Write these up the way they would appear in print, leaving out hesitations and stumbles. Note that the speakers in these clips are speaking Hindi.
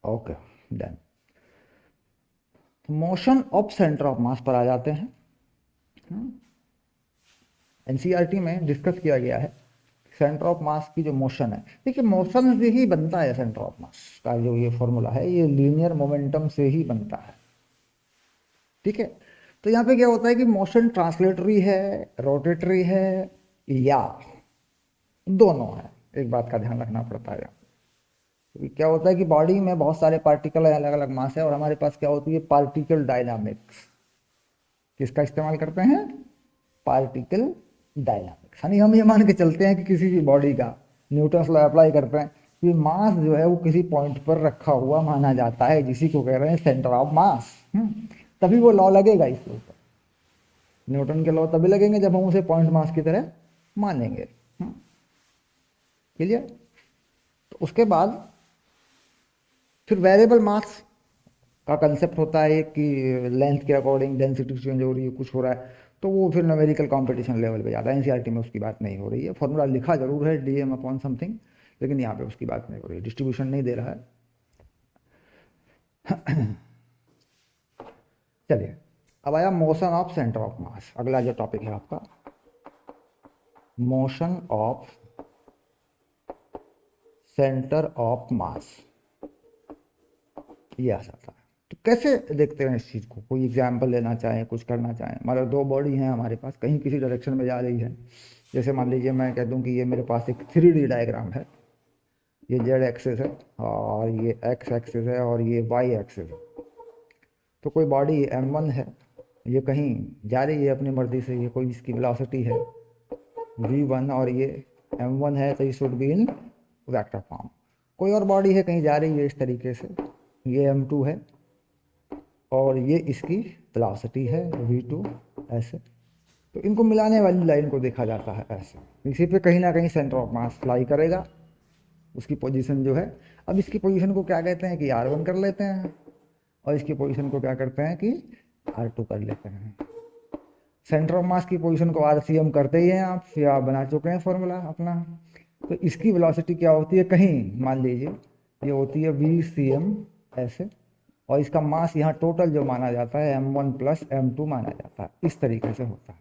Okay, done. Motion of centre of मास पर आ जाते हैं। एनसीईआरटी में डिस्कस किया गया है सेंटर ऑफ मास की जो मोशन है। देखिए, मोशन से ही बनता है सेंटर ऑफ मास का जो ये फॉर्मूला है, ये लीनियर मोमेंटम से ही बनता है। ठीक है, तो यहाँ पे क्या होता है कि मोशन ट्रांसलेटरी है, रोटेटरी है, या दोनों है। एक बात का ध्यान रखना पड़ता है। क्योंकि क्या होता है कि बॉडी में बहुत सारे पार्टिकल है, अलग अलग मास है, और हमारे पास क्या होती है, पार्टिकल डायनामिक्स। किसका इस्तेमाल करते हैं? Particle dynamics. यानी हम ये मान के चलते हैं कि किसी भी बॉडी का न्यूटन लॉ अप्लाई करते हैं कि मास जो है वो किसी पॉइंट पर रखा हुआ माना जाता है, जिसी को कह रहे हैं सेंटर ऑफ मास। तभी वो लॉ लगेगा इसके ऊपर। न्यूटन के लॉ तभी लगेंगे जब हम उसे पॉइंट मास की तरह मानेंगे। क्लियर? तो उसके बाद फिर वेरिएबल मास का कंसेप्ट होता है कि लेंथ के अकॉर्डिंग डेंसिटी चेंज हो रही है, कुछ हो रहा है, तो वो फिर न्यूमेरिकल कंपटीशन लेवल पे जाता है। एनसीईआरटी में उसकी बात नहीं हो रही है। फॉर्मूला लिखा जरूर है डीएम अपॉन समथिंग, लेकिन यहाँ पे उसकी बात नहीं हो रही है, डिस्ट्रीब्यूशन नहीं दे रहा है। चलिए, अब आया मोशन ऑफ सेंटर ऑफ मास। अगला जो टॉपिक है आपका, मोशन ऑफ सेंटर ऑफ मास, ये आ जाता है। तो कैसे देखते हैं इस चीज़ को? कोई एग्जाम्पल लेना चाहें, कुछ करना चाहें। मतलब दो बॉडी हैं हमारे पास, कहीं किसी डायरेक्शन में जा रही है। जैसे मान लीजिए मैं कह दूं कि ये मेरे पास एक 3D डायग्राम है। ये जेड एक्सिस है, और ये एक्स एक्सिस है, और ये वाई एक्सिस है। तो कोई बॉडी m1 है, ये कहीं जा रही है अपनी मर्जी से, ये कोई इसकी वेलोसिटी है v1, और ये m1 है, तो ये should be in vector form. कोई और बॉडी है कहीं जा रही है इस तरीके से, ये m2 है, और ये इसकी वेलोसिटी है v2, ऐसे। तो इनको मिलाने वाली लाइन को देखा जाता है ऐसे। इसी पे कहीं ना कहीं सेंटर ऑफ मास लाई करेगा, उसकी पोजीशन जो है। अब इसकी पोजीशन को क्या कहते हैं कि r1 कर लेते हैं, और इसकी पोजीशन को क्या करते हैं कि r2 कर लेते हैं। सेंटर ऑफ मास की पोजीशन को rcm करते ही हैं आप, या बना चुके हैं फॉर्मूला अपना। तो इसकी वेलोसिटी क्या होती है, कहीं मान लीजिए ये होती है vcm, ऐसे। और इसका मास यहाँ टोटल जो माना जाता है m1 प्लस m2 माना जाता है, इस तरीके से होता है।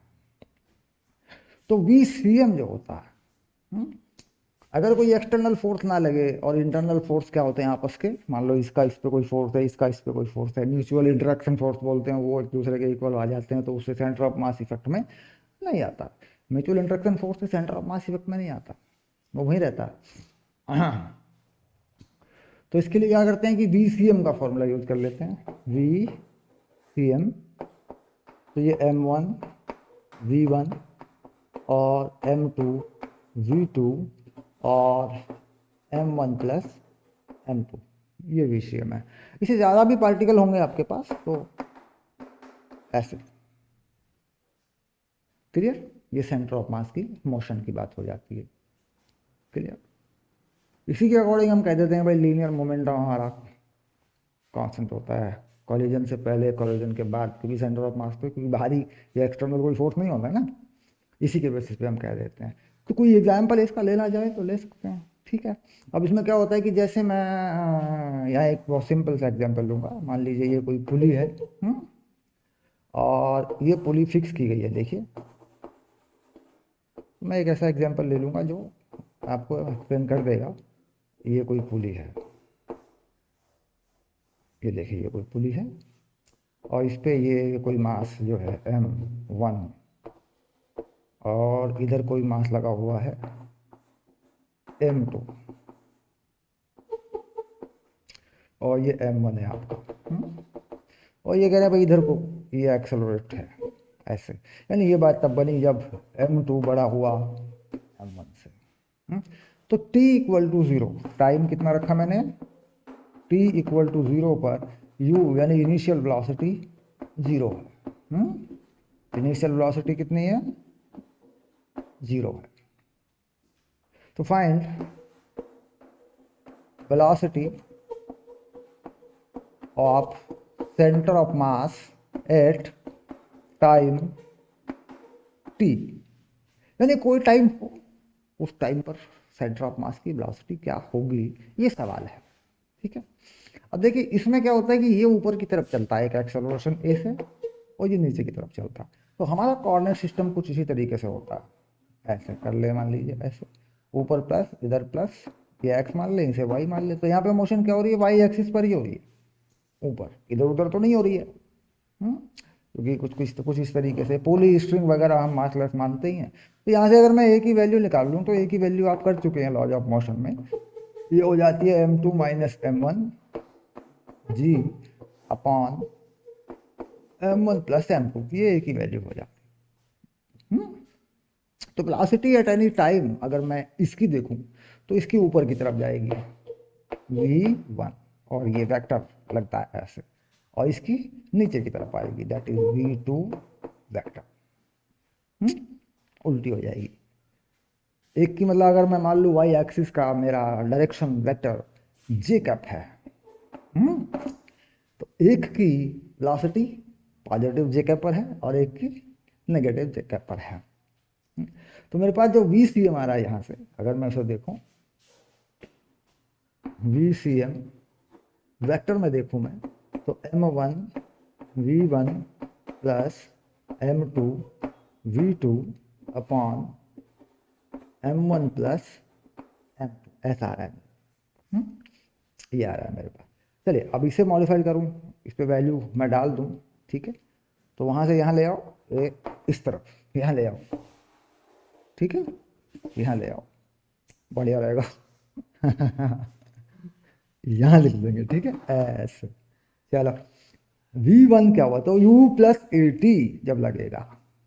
तो vcm जो होता है, अगर कोई एक्सटर्नल फोर्स ना लगे, और इंटरनल फोर्स क्या होते हैं आपस के, मान लो इसका इस पे कोई फोर्स है, इसका इस पे कोई फोर्स है, म्यूचुअल इंटरेक्शन फोर्स बोलते हैं, वो एक दूसरे के इक्वल आ जाते हैं, तो उससे सेंटर ऑफ मास इफेक्ट में नहीं आता। म्यूचुअल इंटरेक्शन फोर्स से सेंटर ऑफ मास इफेक्ट में नहीं आता, वो वहीं रहता है। तो इसके लिए क्या करते हैं कि VCM का फॉर्मूला यूज कर लेते हैं। VCM, तो ये M1 V1 और M2 V2 और M1 प्लस M2, ये VCM है। इससे ज़्यादा भी पार्टिकल होंगे आपके पास, तो ऐसे। क्लियर? ये सेंटर ऑफ मास की मोशन की बात हो जाती है। क्लियर? इसी के अकॉर्डिंग हम कह देते हैं भाई लीनियर मोमेंटम हमारा कांस्टेंट होता है, कॉलिजन से पहले, कॉलिजन के बाद, क्योंकि सेंटर ऑफ मास पे क्योंकि बाहरी या एक्सटर्नल कोई फोर्स नहीं होता है ना, इसी के बेसिस पे हम कह देते हैं। तो कोई एग्जाम्पल इसका लेना चाहे तो ले सकते हैं। ठीक है, अब इसमें क्या होता है कि जैसे मैं यहाँ एक बहुत सिंपल सा एग्जाम्पल लूँगा। मान लीजिए ये कोई पुली है, और ये पुली फिक्स की गई है। देखिए, मैं एक ऐसा एग्जाम्पल ले लूँगा जो आपको एक्सप्लेन कर देगा। ये कोई पुली है, ये देखिए ये कोई पुली है, और इस पे ये कोई मास जो है m1, और इधर कोई मास लगा हुआ है m2, और ये m1 है आपका। और ये कह रहे हैं भाई इधर को ये एक्सेलरेट है, ऐसे। यानी ये बात तब बनी जब m2 बड़ा हुआ m1 से। तो t इक्वल टू 0, टाइम कितना रखा मैंने, t इक्वल टू 0 पर u यानी इनिशियल वेलोसिटी 0 है। इनिशियल वेलोसिटी कितनी है, 0 है। तो find velocity of centre of mass at time t, यानी कोई टाइम हो, उस टाइम पर सेंटर ऑफ मास की वेलोसिटी क्या होगी, ये सवाल है। ठीक है, अब देखिए इसमें क्या होता है कि ये ऊपर की तरफ चलता है एक एक्सेलरेशन ए से, और ये नीचे की तरफ चलता है। तो हमारा कोऑर्डिनेट सिस्टम कुछ इसी तरीके से होता है। ऐसे कर ले, मान लीजिए ऐसे, ऊपर प्लस, इधर प्लस, ये एक्स मान ले, इसे वाई मान ले। तो यहाँ पे मोशन क्या हो रही है, वाई एक्सिस पर ही हो रही है, ऊपर, इधर उधर तो नहीं हो रही है। क्योंकि कुछ इस तरीके से पोली स्ट्रिंग वगैरह हम मास लेस मानते ही हैं। तो यहाँ से अगर मैं एक ही वैल्यू निकाल लूँ, तो एक ही वैल्यू आप कर चुके हैं लॉज ऑफ मोशन में, ये हो जाती है m2 minus m1 g upon m1 plus m2, ये एक ही वैल्यू हो जाती है। तो वेलोसिटी एट एनी टाइम अगर मैं इसकी देखूं तो इसकी ऊपर की तरफ जाएगी v1, और ये वेक्टर लगता है ऐसे, और इसकी नीचे की तरफ आएगी, दैट इज v2 वेक्टर, उल्टी हो जाएगी। एक की मतलब अगर मैं मान लूँ वाई एक्सिस का मेरा डायरेक्शन वेक्टर जे कैप है, तो एक की वेलोसिटी पॉजिटिव जे कैप पर है और एक की नेगेटिव जे कैप पर है। तो मेरे पास जो वी सी एम आ रहा है यहाँ से, अगर मैं उसे देखूं, वी सी एम वैक्टर में देखूं मैं, तो m1 v1 plus m2 v2 upon m1 plus m2, ऐसा आ रहा है। ये आ रहा है मेरे पास। चलिए अब इसे मॉडिफाई करूं, इस पे वैल्यू मैं डाल दूं, ठीक है। तो वहां से यहाँ ले आओ, इस तरफ यहाँ ले आओ, ठीक है, यहाँ ले आओ, बढ़िया रहेगा। यहाँ लिख देंगे, ठीक है, ऐसे। चलो v1 क्या हुआ, तो u प्लस ए टी जब लगेगा,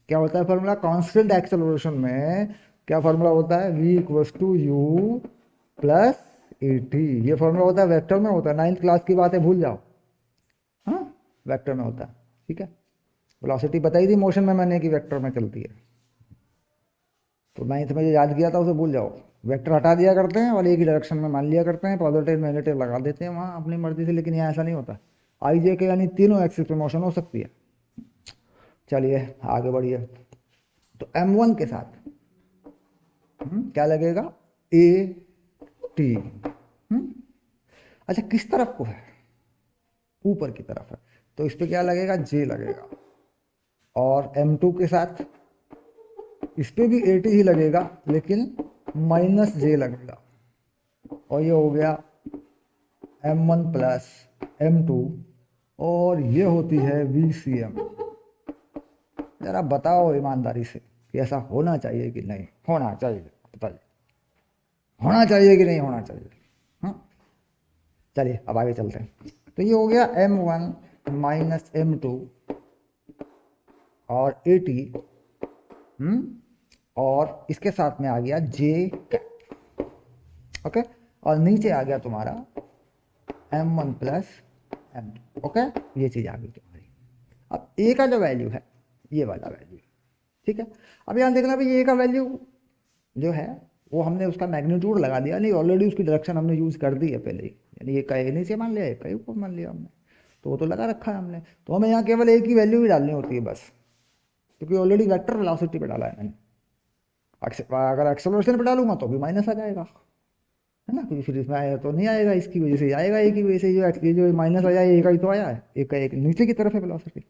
क्या होता है फॉर्मूला, कांस्टेंट एक्सेलरेशन में क्या फॉर्मूला होता है, v equals to U plus A T. ये फॉर्मूला होता है, वेक्टर में होता है, 9th क्लास की बात है, भूल जाओ। हाँ, वेक्टर में होता है, ठीक है। वेलोसिटी बताई थी मोशन में मैंने कि वेक्टर में चलती है, तो 9th में जो याद किया था उसे भूल जाओ। वेक्टर हटा दिया करते हैं और एक ही डायरेक्शन में मान लिया करते हैं, पॉजिटिव नेगेटिव लगा देते हैं वहाँ अपनी मर्जी से, लेकिन यहाँ ऐसा नहीं होता। आई जे के यानी तीनों एक्सिस पे मोशन हो सकती है। चलिए आगे बढ़िए। तो m1 के साथ क्या लगेगा, ए टी। अच्छा किस तरफ को है, ऊपर की तरफ है, तो इस पे क्या लगेगा, जे लगेगा। और m2 के साथ इस पे भी ए टी ही लगेगा, लेकिन माइनस जे लगेगा, और ये हो गया m1 प्लस m2, और ये होती है VCM। जरा बताओ ईमानदारी से कि ऐसा होना चाहिए कि नहीं होना चाहिए, बताइए, होना चाहिए कि नहीं होना चाहिए। हाँ चलिए अब आगे चलते हैं। तो ये हो गया m1 माइनस m2 और AT, और इसके साथ में आ गया J कैप, ओके, और नीचे आ गया तुम्हारा m1 प्लस m2, ओके, ये चीज़ आ गई तुम्हारी। अब A का जो वैल्यू है, ये वाला वैल्यू, ठीक है। अब यहाँ देखना भाई, A का वैल्यू जो है वो हमने उसका मैग्नीट्यूड लगा दिया, नहीं ऑलरेडी उसकी डायरेक्शन हमने यूज़ कर दी है पहले ही, यानी ये कहीं नीचे मान लिया, कहीं ऊपर मान लिया हमने, तो वो तो लगा रखा है हमने। तो हमें यहाँ केवल एक ही वैल्यू भी डालनी होती है बस, क्योंकि ऑलरेडी वेक्टर वेलोसिटी पे डाला है मैंने। अगर एक्सेलरेशन पे डालूंगा तो भी माइनस आ जाएगा, है ना, क्योंकि फिर इसमें आया तो नहीं आएगा, इसकी वजह से आएगा, एक ही वजह से जो माइनस आया एक ही तो आया है, एक का एक नीचे की तरफ है वेलोसिटी।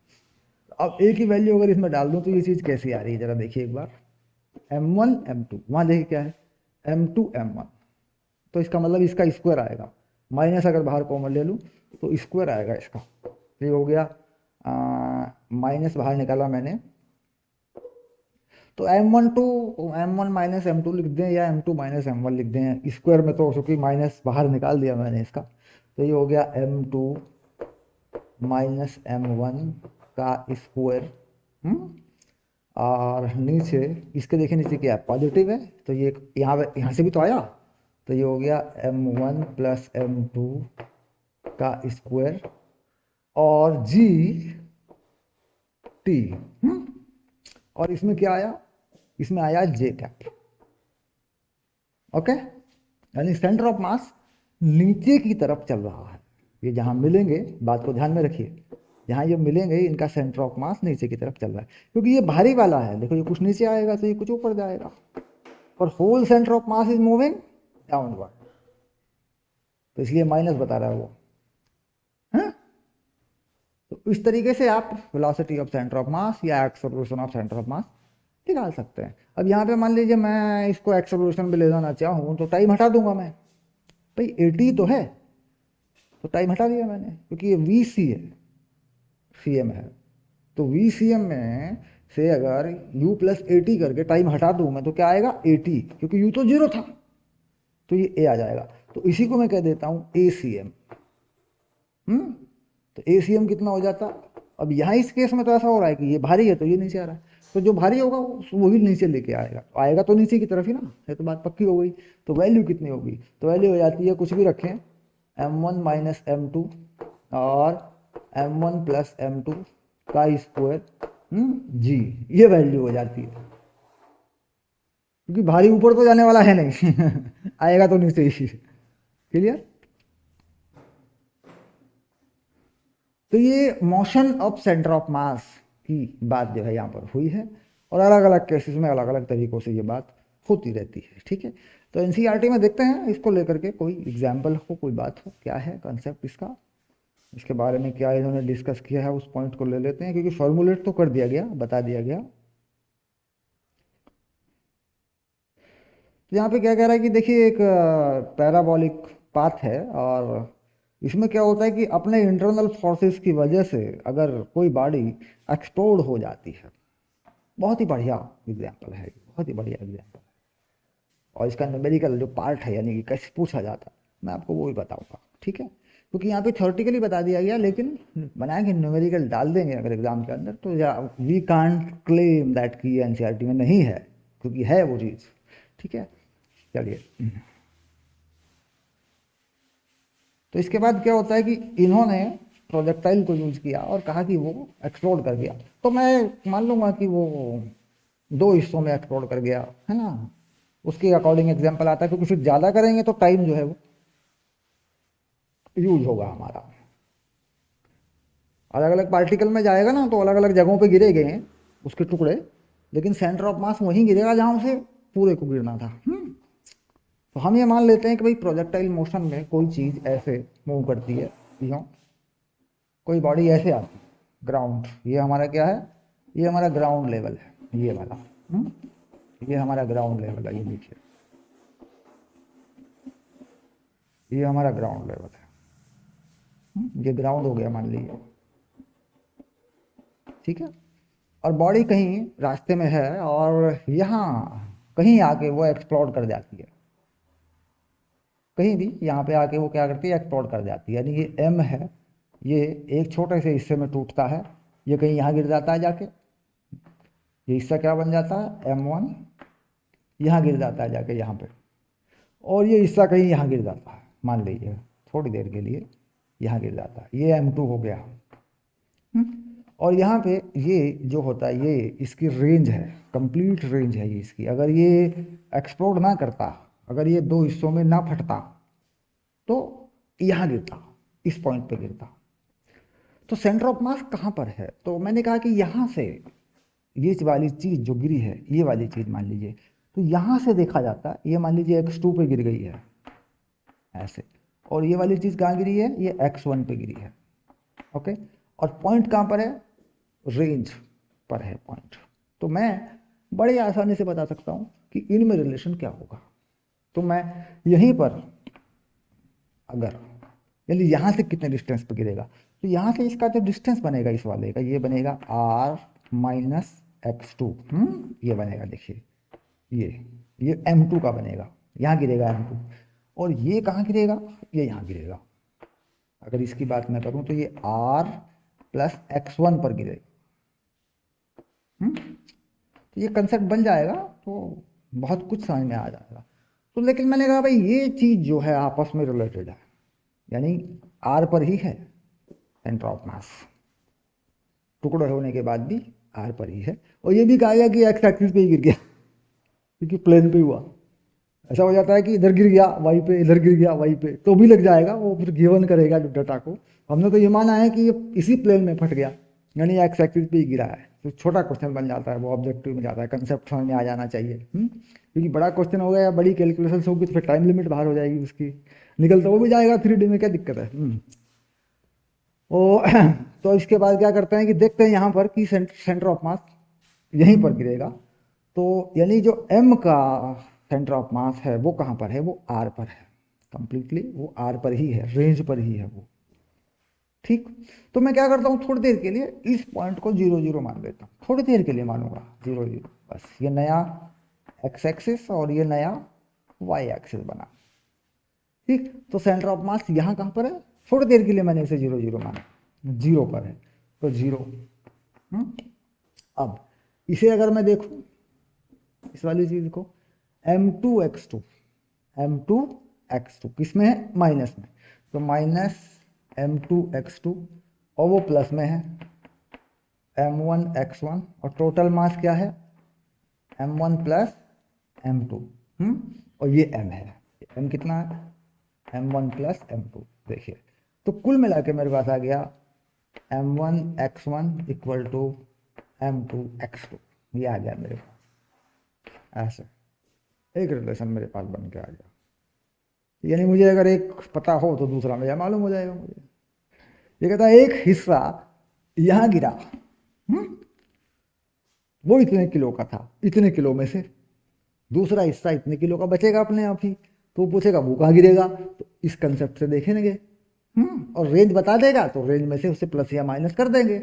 अब एक ही वैल्यू अगर इसमें डाल दूं तो ये चीज़ कैसी आ रही है, जरा देखिए एक बार, m1 m2, वहाँ देखिए क्या है, m2 m1, तो इसका मतलब इसका स्क्वायर आएगा, माइनस अगर बाहर कॉमन ले लूँ तो स्क्वायर आएगा इसका। ये हो गया, माइनस बाहर निकाला मैंने, तो m1 माइनस m2 लिख दें या m2 माइनस m1 लिख दें, स्क्वायर में तो चूंकि माइनस बाहर निकाल दिया मैंने इसका, तो ये हो गया m2 माइनस m1 का स्क्वायर। और नीचे इसके देखिए, नीचे क्या है, पॉजिटिव है, तो ये यहाँ से भी तो आया, तो ये हो गया m1 प्लस m2 का स्क्वायर, और जी टी, और इसमें क्या आया, इसमें आया जे कैप, ओके, यानी सेंटर ऑफ मास नीचे की तरफ चल रहा है। ये जहां मिलेंगे, बात को ध्यान में रखिए, जहां ये मिलेंगे इनका सेंटर ऑफ मास नीचे की तरफ चल रहा है, क्योंकि ये भारी वाला है, देखो ये कुछ नीचे आएगा तो ये कुछ ऊपर जाएगा, और whole centre of mass is moving downward, तो इसलिए माइनस बता रहा है वो, तो इस तरीके से आप velocity of centre of mass या acceleration of centre of mass निकाल सकते हैं। अब यहाँ पे मान लीजिए मैं इसको एक्सेलरेशन पे ले जाना चाहूँ तो टाइम हटा दूंगा मैं, भाई 80 तो है तो टाइम हटा दिया मैंने, क्योंकि ये वी सी है, सी एम है, तो वी सी एम में से अगर u प्लस 80 करके टाइम हटा दूँ मैं तो क्या आएगा 80, क्योंकि u तो 0 था तो ये a आ जाएगा। तो इसी को मैं कह देता हूँ ए सी एम। तो ए सी एम कितना हो जाता। अब यहाँ इस केस में तो ऐसा हो रहा है कि ये भारी है तो ये नीचे आ रहा है, तो जो भारी होगा वो भी नीचे लेके आएगा, तो आएगा तो नीचे की तरफ ही ना, ये तो बात पक्की हो गई। तो वैल्यू कितनी होगी, तो वैल्यू हो जाती है, कुछ भी रखें, m1 माइनस m2 और m1 प्लस m2 का स्क्वायर जी, ये वैल्यू हो जाती है, क्योंकि भारी ऊपर तो जाने वाला है नहीं आएगा तो नीचे ही। क्लियर। तो ये मोशन ऑफ सेंटर ऑफ मास की बात जो है यहाँ पर हुई है, और अलग अलग केसेस में अलग अलग तरीकों से ये बात होती रहती है। ठीक है, तो एनसीईआरटी में देखते हैं इसको लेकर के कोई एग्जाम्पल हो, कोई बात हो, क्या है कंसेप्ट इसका, इसके बारे में क्या इन्होंने डिस्कस किया है, उस पॉइंट को ले लेते हैं, क्योंकि फॉर्मुलेट तो कर दिया गया, बता दिया गया। तो यहाँ पे क्या कह रहा है कि देखिए एक पैराबोलिक पाथ है, और इसमें क्या होता है कि अपने इंटरनल फोर्सेस की वजह से अगर कोई बॉडी एक्सप्लोड हो जाती है, बहुत ही बढ़िया एग्जाम्पल है, बहुत ही बढ़िया एग्जाम्पल है, और इसका न्यूमेरिकल जो पार्ट है, यानी कि कैसे पूछा जाता है, मैं आपको वो भी बताऊंगा। ठीक है, क्योंकि यहाँ पे थ्योरेटिकली बता दिया गया, लेकिन बनाए कि न्यूमेरिकल डाल देंगे अगर एग्जाम के अंदर तो वी कांट क्लेम दैट कि एनसीईआरटी में नहीं है, क्योंकि है वो चीज़। ठीक है, चलिए। तो इसके बाद क्या होता है कि इन्होंने प्रोजेक्टाइल को यूज किया और कहा कि वो एक्सप्लोड कर गया, तो मैं मान लूंगा कि वो दो हिस्सों में एक्सप्लोड कर गया, है ना, उसके अकॉर्डिंग एग्जांपल आता है, क्योंकि फिर ज़्यादा करेंगे तो टाइम जो है वो यूज होगा हमारा, अलग अलग पार्टिकल में जाएगा ना, तो अलग अलग जगहों पे गिरे गए उसके टुकड़े, लेकिन सेंटर ऑफ मास वहीं गिरेगा जहाँ से पूरे को गिरना था। तो हम ये मान लेते हैं कि भाई प्रोजेक्टाइल मोशन में कोई चीज़ ऐसे मूव करती है, यूँ कोई बॉडी ऐसे आती है, ग्राउंड, ये हमारा क्या है, ये हमारा ग्राउंड लेवल है, ये वाला, ये हमारा ग्राउंड लेवल है, ये देखिए, ये हमारा ग्राउंड लेवल है, ये ग्राउंड हो गया मान लीजिए। ठीक है, और बॉडी कहीं रास्ते में है और यहाँ कहीं आके वो एक्सप्लोड कर जाती है, कहीं भी यहाँ पे आके वो क्या करती है, एक्सप्लोड कर जाती है, यानी ये एम है, ये एक छोटे से हिस्से में टूटता है, ये कहीं यहाँ गिर जाता है जाके, ये हिस्सा क्या बन जाता है m1, यहाँ गिर जाता है जाके यहाँ पे, और ये हिस्सा कहीं यहाँ गिर जाता है, मान लीजिए थोड़ी देर के लिए यहाँ गिर जाता है, ये m2 हो गया। और यहाँ पे ये जो होता है, ये इसकी रेंज है, कंप्लीट रेंज है ये इसकी, अगर ये एक्सप्लोड ना करता, अगर ये दो हिस्सों में ना फटता तो यहाँ गिरता, इस पॉइंट पे गिरता। तो सेंटर ऑफ मास कहाँ पर है, तो मैंने कहा कि यहाँ से ये वाली चीज़ जो गिरी है, ये वाली चीज़ मान लीजिए, तो यहाँ से देखा जाता है, ये मान लीजिए x2 पे गिर गई है ऐसे, और ये वाली चीज़ कहाँ गिरी है, ये x1 पे गिरी है। ओके, और पॉइंट कहाँ पर है, रेंज पर है पॉइंट। तो मैं बड़े आसानी से बता सकता हूँ कि इनमें रिलेशन क्या होगा। तो मैं यहीं पर अगर, यानी यहाँ से कितने डिस्टेंस पर गिरेगा, तो यहाँ से इसका जो डिस्टेंस बनेगा इस वाले का, ये बनेगा r माइनस x2, ये बनेगा, देखिए ये m2 का बनेगा, यहाँ गिरेगा m2, और ये कहाँ गिरेगा, ये यहाँ गिरेगा। अगर इसकी बात मैं करूँ तो ये r प्लस x1 पर गिरेगा। तो ये कंसेप्ट बन जाएगा, तो बहुत कुछ समझ में आ जाएगा। तो लेकिन मैंने कहा भाई ये चीज़ जो है आपस में रिलेटेड है, यानी आर पर ही है सेंटर ऑफ मास, टुकड़े होने के बाद भी आर पर ही है, और ये भी कहा गया कि एक्स एक्सिस पे ही गिर गया, क्योंकि प्लेन पे हुआ। ऐसा हो जाता है कि इधर गिर गया वाई पे, इधर गिर गया वाई पे, तो भी लग जाएगा, वो फिर गिवन करेगा डाटा को। हमने तो ये माना है कि ये इसी प्लेन में फट गया, यानी एक्स एक्सिस पे ही गिरा है। तो छोटा क्वेश्चन बन जाता है, वो ऑब्जेक्टिव में जाता है, कंसेप्ट समझ में आ जाना चाहिए। क्योंकि बड़ा क्वेश्चन हो गया या बड़ी कैलकुलेशन होगी तो फिर टाइम लिमिट बाहर हो जाएगी उसकी, निकलता वो भी जाएगा 3D में, क्या दिक्कत है। ओ तो इसके बाद क्या करते हैं कि देखते हैं यहाँ पर कि सेंटर ऑफ मास यहीं पर गिरेगा। तो यानी जो m का सेंटर ऑफ मास है वो कहाँ पर है, वो r पर है। कंप्लीटली वो r पर ही है, रेंज पर ही है वो। ठीक, तो मैं क्या करता हूँ, थोड़ी देर के लिए इस पॉइंट को 0 0 मान लेता हूँ, थोड़ी देर के लिए मानूंगा 0 0। बस ये नया x एक्सिस और ये नया y एक्सिस बना। ठीक, तो सेंटर ऑफ मास यहाँ कहाँ पर है, थोड़ी देर के लिए मैंने इसे 0 0 माना, 0 पर है तो 0। अब इसे अगर मैं देखूं, इस वाली चीज को m2x2, m2x2 किस में है, माइनस में, तो माइनस m2x2 और वो प्लस में है m1x1 और टोटल मास क्या है m1 प्लस m2। और ये m है, m कितना है, m1 प्लस m2। देखिए तो कुल मिला के मेरे पास आ गया m1x1 इक्वल टू m2x2, ये आ गया मेरे पास। ऐसे एक रिलेशन मेरे पास बन के आ गया। यानी मुझे अगर एक पता हो तो दूसरा मुझे मालूम हो जाएगा। मुझे ये कहता है एक हिस्सा यहां गिरा, वो इतने किलो का था, इतने किलो में से दूसरा हिस्सा इतने किलो का बचेगा अपने आप ही, तो वो पूछेगा वो कहाँ गिरेगा, तो इस कंसेप्ट से देखेंगे। और रेंज बता देगा तो रेंज में से उससे प्लस या माइनस कर देंगे।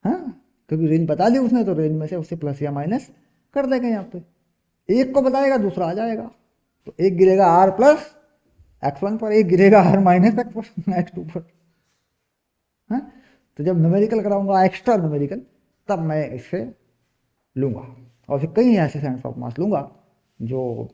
हाँ, क्योंकि रेंज बता दी उसने तो रेंज में से उससे प्लस या माइनस कर देंगे। यहाँ पे एक को बताएगा दूसरा आ जाएगा, तो एक गिरेगा आर प्लस x1 पर, एक गिरेगा आर माइनस x2 पर। हाँ, तो जब न्यूमेरिकल कराऊंगा एक्स्ट्रा न्यूमेरिकल, तब मैं इसे लूंगा और फिर कई ऐसे सेंटर ऑफ मास लूंगा जो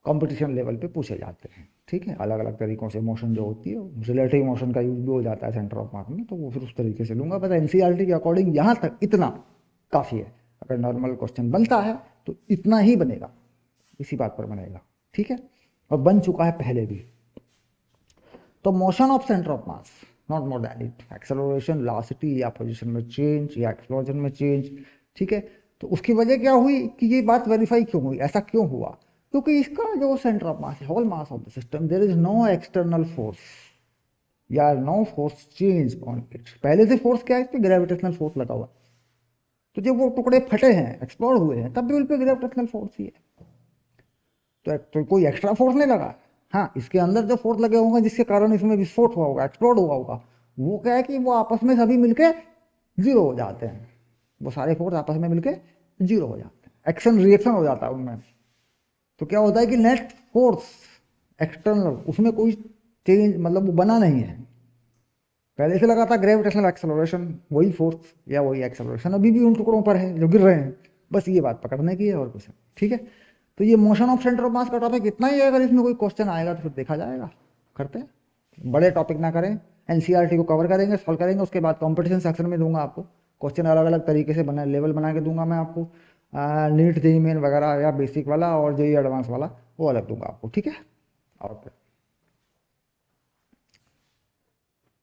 कंपटीशन लेवल पे पूछे जाते हैं। ठीक है, अलग अलग तरीकों से मोशन जो होती है, रिलेटिव मोशन का यूज भी हो जाता है सेंटर ऑफ मास में, तो वो फिर उस तरीके से लूंगा। बस एनसीईआरटी के अकॉर्डिंग यहाँ तक इतना काफ़ी है। अगर नॉर्मल क्वेश्चन बनता है तो इतना ही बनेगा, इसी बात पर बनेगा। ठीक है, और बन चुका है पहले भी। तो motion of centre of mass not more than it, acceleration, velocity या पोजीशन में चेंज या एक्सप्लोजन में चेंज। ठीक है, तो उसकी वजह क्या हुई कि ये बात वेरीफाई क्यों हुई, ऐसा क्यों हुआ, क्योंकि इसका जो सेंटर ऑफ मास है, whole mass of the system, there is no external force या no force change on it. पहले से फोर्स क्या है, इस पर ग्रेविटेशनल फोर्स लगा हुआ। तो जब वो टुकड़े फटे हैं, एक्सप्लोड हुए हैं, तब भी उन पर ग्रेविटेशनल फोर्स ही है। तो कोई एक्स्ट्रा फोर्स नहीं लगा। हाँ, इसके अंदर जो फोर्स लगे होंगे जिसके कारण इसमें विस्फोट हुआ होगा, एक्सप्लोड हुआ होगा, वो क्या है कि वो आपस में सभी मिलके जीरो हो जाते हैं। वो सारे फोर्स आपस में मिलके जीरो हो जाते हैं, एक्शन रिएक्शन हो जाता है उनमें। तो क्या होता है कि नेट फोर्स एक्सटर्नल, उसमें कोई चेंज मतलब वो बना नहीं है। पहले से लगा था ग्रेविटेशनल एक्सेलरेशन, वही फोर्स या वही एक्सेलरेशन अभी भी उन टुकड़ों पर है जो गिर रहे हैं। बस ये बात पकड़ने की है और कुछ। ठीक है, तो ये मोशन ऑफ सेंटर ऑफ मास का टॉपिक इतना ही है। अगर इसमें कोई क्वेश्चन आएगा तो फिर देखा जाएगा, करते हैं। बड़े टॉपिक ना करें, एनसीईआरटी को कवर करेंगे, सॉल्व करेंगे, उसके बाद कंपटीशन सेक्शन में दूंगा आपको क्वेश्चन, अलग अलग तरीके से बना लेवल बना के दूंगा मैं आपको। नीट जेईई मेन वगैरह या बेसिक वाला और जेईई एडवांस वाला वो अलग दूंगा आपको। ठीक है, ओके।